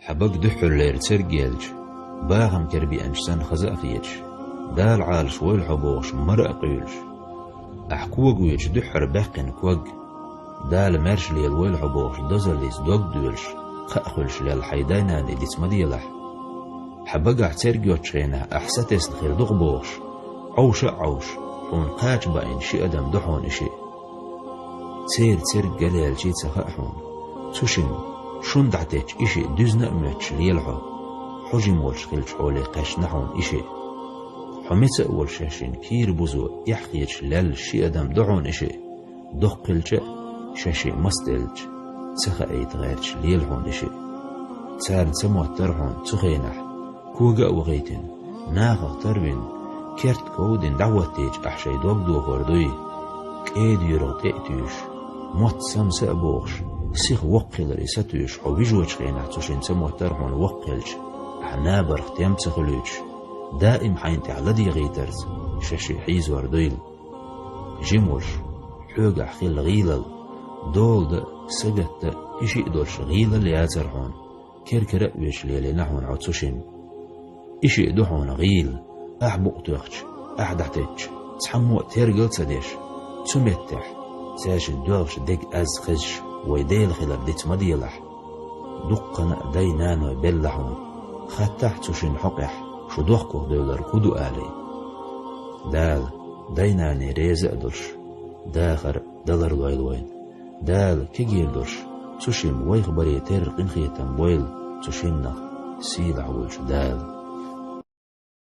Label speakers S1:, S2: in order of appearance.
S1: حبق دحر لير ترجيلج باهم كربي أنشسان خزافيج دال عالش ويلحبوش مرأ قيلج أحكوغ ويج دحر باقين كوغ دال مرش ليل ويلحبوش دوزليز دوغ دولش خأخلش ليل حيدايناني ديس مديلح حبق اعترجيو تشينه أحساتيس نخير دغبوش عوش حون قاج باين شي أدم دحون إشي تير قليل جيت سخاحون تشين شون دعتيش إشي دوزنا أمتش ليلحو حجم والشخيلش حولي قاش نحون إشي حميت أول شاشين كير بوزو يحقيش لال شي أدم دحون إشي دقلش شاشي مستلج سخا أيت غيرش ليلحون إشي تار سمو الترحون تخينح كوغا وغيتن ناغا تربين كيرت كودين دعوتيج أحشي دوغدو غردوي كيد يرو تأتيش موت سمس أبوغش سيخ وقل ريستوش أو بيجوش خينا تشين سمو ترحون وقلش أحنا برختيام تخلوش دائم حينتي على دي غيترز شاشي حيز وردويل جيموش حوغا حخيل غيلل دول دا سجت دا إشي دولش غيلل يازرحون كيركرا ويش ليلي نحون عطوشين إشي دحون غيل أحبق تخش أحدحتش تحمو تيرجل تديش تمتح ساجن دوغش ديك أز خش ويديل خلال ديت مديلح دقنا دينان وبلحون خاتح تشين حقح شو دوخكو دولار كودو آلي دال ديناني ريزق درش داخر دلر الويلوين دال كيجير درش تشين ويخبري تير قنخيتن بويل تشين سيلع ولش دال